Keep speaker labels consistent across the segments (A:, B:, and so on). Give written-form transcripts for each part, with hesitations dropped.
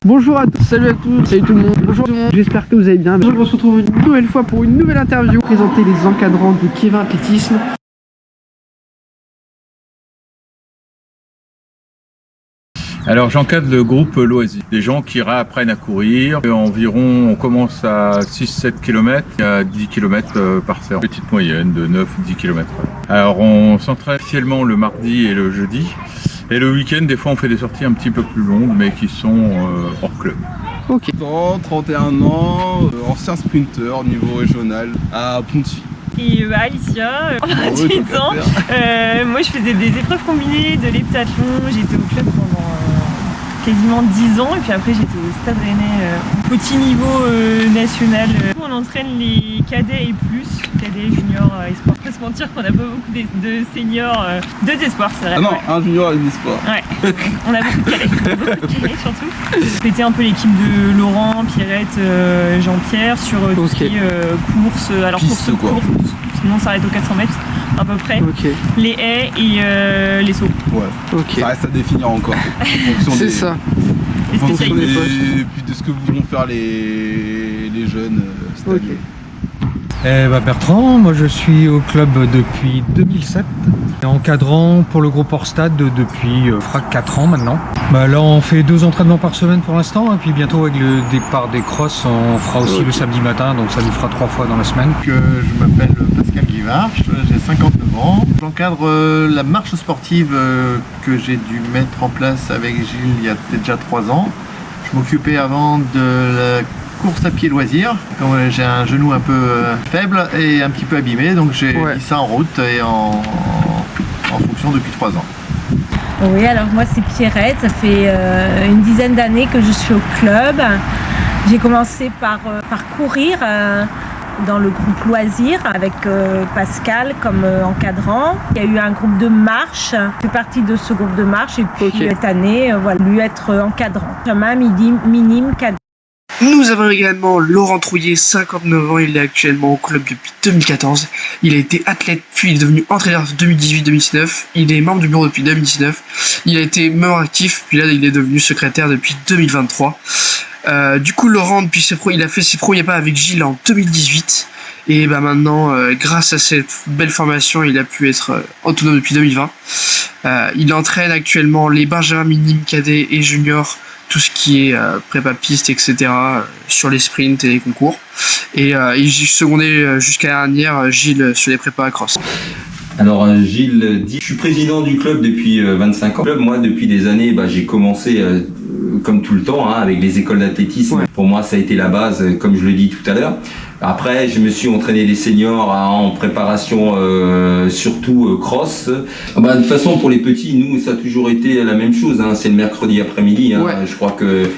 A: Bonjour à tous, salut à tous, salut tout le monde, bonjour tout le monde, j'espère que vous allez bien. On se retrouve une nouvelle fois pour une nouvelle interview, présenter les encadrants du Kevin Athlétisme.
B: Alors j'encadre le groupe Loisir, des gens qui réapprennent à courir. Environ, on commence à 6-7 km, à 10 km par séance, petite moyenne de 9-10 km. Alors on s'entraîne officiellement le mardi et le jeudi. Et le week-end, des fois on fait des sorties un petit peu plus longues, mais qui sont hors club.
A: Ok.
C: 31 ans, ancien sprinter niveau régional à Pontivy.
D: Et Alicia, 28 ans. Moi je faisais des épreuves combinées de l'heptathlon, j'étais au club pendant quasiment 10 ans et puis après j'étais au Stade Rennais petit niveau national. On entraîne les cadets et plus, cadets, juniors, espoirs. Faut se mentir qu'on n'a pas beaucoup de seniors, deux espoirs c'est vrai.
C: Ah non, ouais. Un junior et des espoirs.
D: Ouais, on a beaucoup de cadets surtout. C'était un peu l'équipe de Laurent, Pierrette, Jean-Pierre sur tout ce qui est course, alors
C: piste,
D: course courte, sinon on s'arrête aux 400 mètres à peu près, les haies et les sauts.
C: Ouais, ça reste à définir encore.
A: C'est ça.
D: Les spécialités.
C: Et puis de ce que voudront faire les jeunes cette année.
E: Bertrand, moi je suis au club depuis 2007, encadrant pour le groupe hors stade depuis 4 ans maintenant. Là on fait 2 entraînements par semaine pour l'instant et puis bientôt avec le départ des crosses on fera aussi le samedi matin, donc ça nous fera 3 fois dans la semaine.
F: Je m'appelle Pascal Guivard, j'ai 59 ans. J'encadre la marche sportive que j'ai dû mettre en place avec Gilles il y a peut-être déjà 3 ans. Je m'occupais avant de la course à pied loisir. J'ai un genou un peu faible et un petit peu abîmé, donc j'ai mis ça en route et en fonction depuis 3 ans.
G: Oui, alors moi c'est Pierrette, ça fait une dizaine d'années que je suis au club. J'ai commencé par courir dans le groupe loisir avec Pascal comme encadrant. Il y a eu un groupe de marche, je fais partie de ce groupe de marche et puis cette année, lui être encadrant. Chemin minime cadet.
A: Nous avons également Laurent Trouillet, 59 ans, il est actuellement au club depuis 2014. Il a été athlète, puis il est devenu entraîneur 2018-2019. Il est membre du bureau depuis 2019. Il a été membre actif, puis là il est devenu secrétaire depuis 2023. Du coup Laurent, depuis il a fait ses premiers pas avec Gilles en 2018. Et maintenant, grâce à cette belle formation, il a pu être autonome depuis 2020. Il entraîne actuellement les benjamins minimes, cadets et juniors, tout ce qui est prépa piste, etc. Sur les sprints et les concours. Et il secondait jusqu'à la dernière Gilles sur les prépas à cross.
H: Alors Gilles dit, je suis président du club depuis 25 ans. Le club, moi, depuis des années, j'ai commencé comme tout le temps avec les écoles d'athlétisme. Pour moi, ça a été la base, comme je le dis tout à l'heure. Après, je me suis entraîné les seniors en préparation, surtout cross. De toute façon, pour les petits, nous, ça a toujours été la même chose. C'est le mercredi après-midi. Je crois que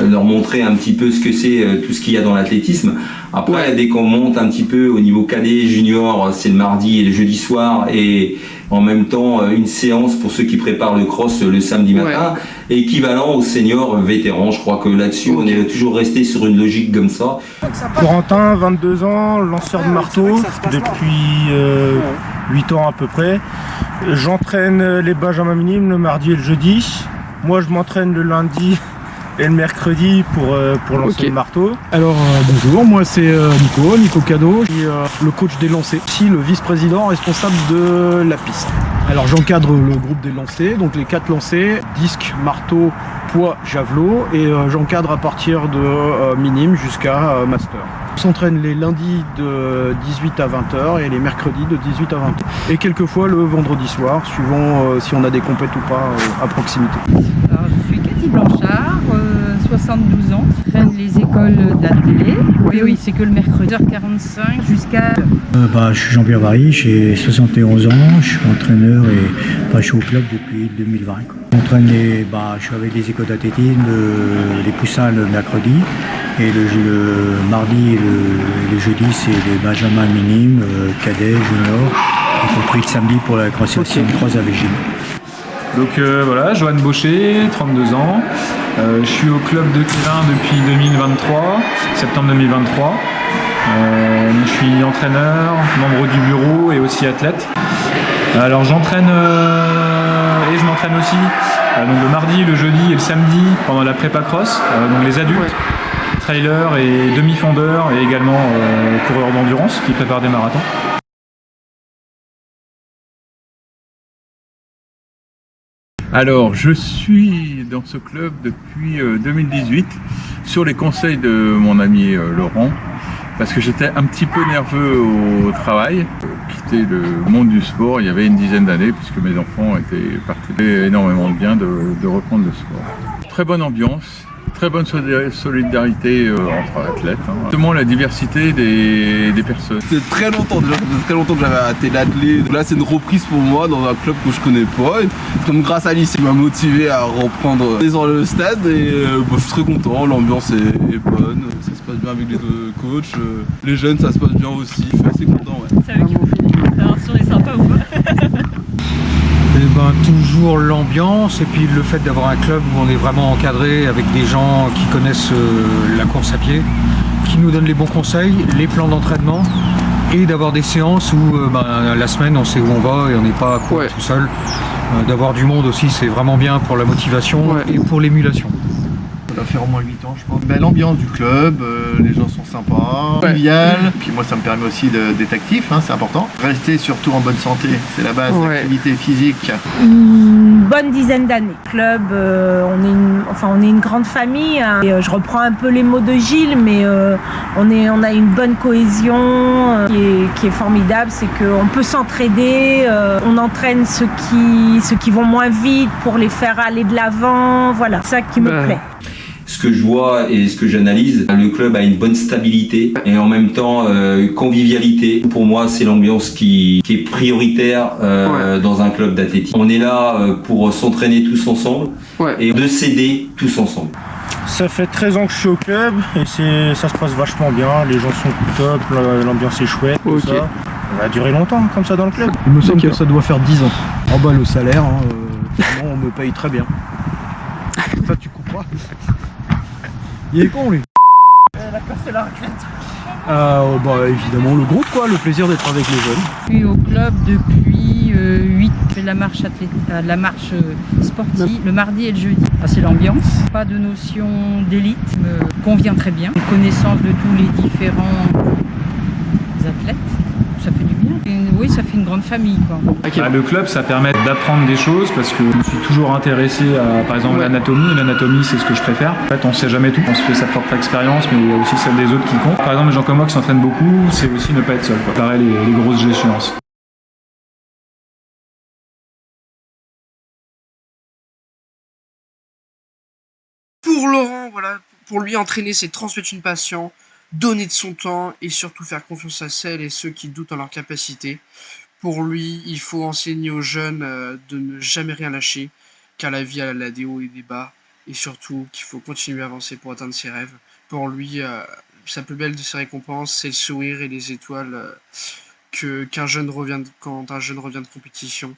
H: leur montrer un petit peu ce que c'est, tout ce qu'il y a dans l'athlétisme. Après, dès qu'on monte un petit peu au niveau cadet, junior, c'est le mardi et le jeudi soir. Et en même temps, une séance pour ceux qui préparent le cross le samedi matin. Équivalent aux seniors vétérans. Je crois que là-dessus, on est toujours resté sur une logique comme ça.
I: Corentin, 22 ans, lanceur de marteau depuis 8 ans à peu près. J'entraîne les benjamins minimes le mardi et le jeudi. Moi je m'entraîne le lundi et le mercredi pour lancer le marteau.
J: Alors bonjour, moi c'est Nico Cadeau, je suis le coach des lancers, aussi le vice-président responsable de la piste. Alors j'encadre le groupe des lancers, donc les 4 lancers, disque, marteau, poids, javelot, et j'encadre à partir de minime jusqu'à master. On s'entraîne les lundis de 18 à 20h et les mercredis de 18 à 20h. Et quelquefois le vendredi soir, suivant si on a des compètes ou pas à proximité.
K: Alors, je suis Cathy Blanchard, 72 ans. Je traîne les écoles de la télé. Oui, c'est que le mercredi 45 jusqu'à...
L: Je suis Jean-Pierre Barry, j'ai 71 ans, je suis entraîneur et je suis au club depuis 2020. Je suis avec les écoles d'athlétisme, les poussins le mercredi et le mardi et le jeudi c'est les benjamins minimes, cadets, juniors, y compris le samedi pour la cross avec Gilles.
M: Donc Joanne Baucher, 32 ans. Je suis au club de Kevin depuis 2023, septembre 2023. Je suis entraîneur, membre du bureau et aussi athlète. Alors j'entraîne et je m'entraîne aussi donc le mardi, le jeudi et le samedi pendant la prépa cross, donc les adultes, trailers et demi-fondeurs et également coureurs d'endurance qui préparent des marathons.
B: Alors, je suis dans ce club depuis 2018 sur les conseils de mon ami Laurent, parce que j'étais un petit peu nerveux au travail. Quitter le monde du sport il y avait une dizaine d'années, puisque mes enfants étaient partis. C'était énormément de bien de reprendre le sport. Très bonne ambiance, très bonne solidarité entre athlètes. Justement, la diversité des personnes.
C: C'est très longtemps déjà, ça faisait très longtemps que j'avais arrêté l'athlète. Là, c'est une reprise pour moi dans un club que je connais pas. Et comme grâce à Alice, il m'a motivé à reprendre dans le stade et je suis très content. L'ambiance est bonne, ça se passe bien avec les coachs. Les jeunes, ça se passe bien aussi. Je suis assez content. Ouais.
D: C'est eux qui vont finir. Alors, si on est sympa ou pas?
E: Eh ben, toujours l'ambiance et puis le fait d'avoir un club où on est vraiment encadré avec des gens qui connaissent la course à pied, qui nous donnent les bons conseils, les plans d'entraînement et d'avoir des séances où la semaine on sait où on va et on n'est pas à courir tout seul. D'avoir du monde aussi, c'est vraiment bien pour la motivation et pour l'émulation.
F: Ça doit faire au moins 8 ans, je pense. L'ambiance du club, les gens sont sympas, conviviales. Puis moi, ça me permet aussi d'être actif, c'est important. Rester surtout en bonne santé, c'est la base, l'activité physique.
G: Une bonne dizaine d'années. Club, on est une grande famille. Et, je reprends un peu les mots de Gilles, mais on a une bonne cohésion qui est formidable. C'est qu'on peut s'entraider, on entraîne ceux qui vont moins vite pour les faire aller de l'avant. Voilà, c'est ça qui me plaît.
H: Ce que je vois et ce que j'analyse, le club a une bonne stabilité et en même temps convivialité. Pour moi, c'est l'ambiance qui est prioritaire dans un club d'athlétisme. On est là pour s'entraîner tous ensemble et de s'aider tous ensemble.
I: Ça fait 13 ans que je suis au club et ça se passe vachement bien. Les gens sont top, l'ambiance est chouette, tout ça. Ça va durer longtemps comme ça dans le club.
J: Il me semble que ça doit faire 10 ans. Oh bah le salaire, vraiment, on me paye très bien. Ça tu couperas. Il est con lui.
D: Elle a cassé la raquette.
J: Bah évidemment le groupe quoi, le plaisir d'être avec les jeunes.
K: Je suis au club depuis 8. Je fais de la marche sportive le mardi et le jeudi. C'est l'ambiance. Pas de notion d'élite, me convient très bien. Une connaissance de tous les différents athlètes. Ça fait du bien. Oui, ça fait une grande famille, quoi.
M: Le club, ça permet d'apprendre des choses parce que je me suis toujours intéressé à, par exemple, l'anatomie. L'anatomie, c'est ce que je préfère. En fait, on sait jamais tout. On se fait sa propre expérience, mais il y a aussi celle des autres qui compte. Par exemple, les gens comme moi qui s'entraînent beaucoup, c'est aussi ne pas être seul. Pareil, les grosses échéances.
A: Pour Laurent, voilà, pour lui entraîner, c'est transmettre une passion, donner de son temps et surtout faire confiance à celles et ceux qui doutent en leur capacité. Pour lui, il faut enseigner aux jeunes de ne jamais rien lâcher, car la vie elle a des hauts et des bas, et surtout qu'il faut continuer à avancer pour atteindre ses rêves. Pour lui, sa plus belle de ses récompenses, c'est le sourire et les étoiles quand un jeune revient de compétition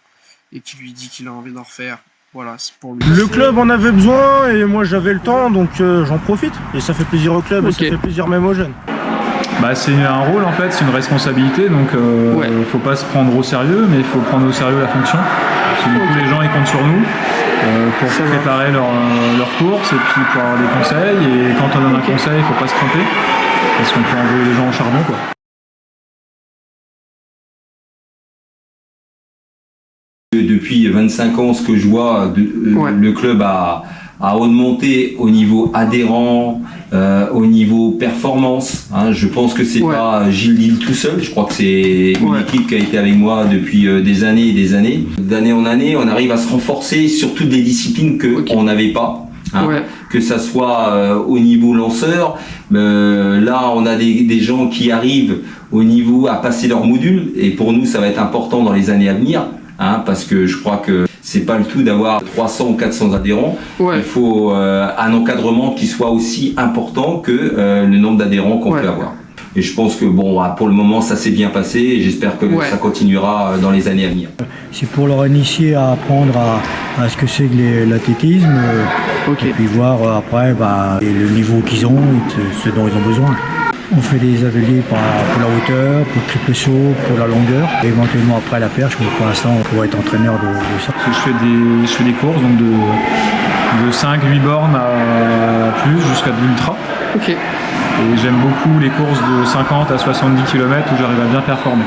A: et qui lui dit qu'il a envie d'en refaire. Voilà, c'est pour lui.
I: Le club en avait besoin et moi j'avais le temps, donc j'en profite. Et ça fait plaisir au club et ça fait plaisir même aux jeunes.
M: C'est un rôle en fait, c'est une responsabilité, donc faut pas se prendre au sérieux, mais il faut prendre au sérieux la fonction. Parce que du coup les gens ils comptent sur nous pour préparer leur course et puis pour avoir des conseils. Et quand on donne un conseil, il faut pas se tromper, parce qu'on peut envoyer les gens au charbon quoi.
H: Depuis 25 ans, ce que je vois, le club a augmenté au niveau adhérent, au niveau performance. Je pense que c'est pas Gilles Dille tout seul. Je crois que c'est une équipe qui a été avec moi depuis des années et des années. D'année en année, on arrive à se renforcer sur toutes les disciplines qu'on n'avait pas. Que ça soit au niveau lanceur, là on a des gens qui arrivent au niveau à passer leur module et pour nous ça va être important dans les années à venir. Parce que je crois que c'est pas le tout d'avoir 300 ou 400 adhérents. Il faut un encadrement qui soit aussi important que le nombre d'adhérents qu'on peut avoir. Et je pense que pour le moment ça s'est bien passé et j'espère que ça continuera dans les années à venir.
L: C'est pour leur initier à apprendre à ce que c'est que l'athlétisme et puis voir après le niveau qu'ils ont et ce dont ils ont besoin. On fait des ateliers pour la hauteur, pour le triple saut, pour la longueur, et éventuellement après la perche, mais pour l'instant on pourrait être entraîneur de ça.
M: Je fais des courses donc de 5-8 bornes à plus jusqu'à de l'ultra.
N: Ok.
M: Et j'aime beaucoup les courses de 50 à 70 km où j'arrive à bien performer.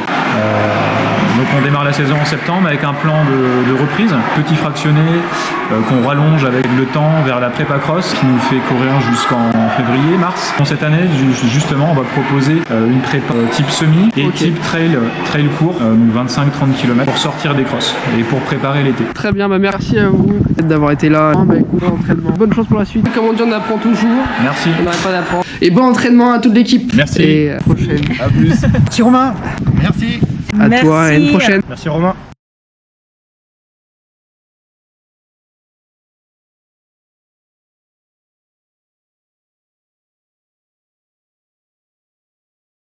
M: Donc on démarre la saison en septembre avec un plan de reprise, petit fractionné qu'on rallonge avec le temps vers la prépa cross qui nous fait courir jusqu'en février, mars. Dans cette année, justement, on va proposer une prépa type semi et type trail court, donc 25-30 km pour sortir des crosses et pour préparer l'été.
N: Très bien, bah merci à vous d'avoir été là. Bah écoute, bon entraînement. Bonne chance pour la suite. Comme on dit, on apprend toujours.
M: Merci.
N: On n'arrête pas d'apprendre. Et bon entraînement à toute l'équipe.
M: Merci.
N: Et à la prochaine.
C: À plus.
L: Merci Romain.
F: Merci.
N: À toi et à une prochaine.
I: Merci Romain.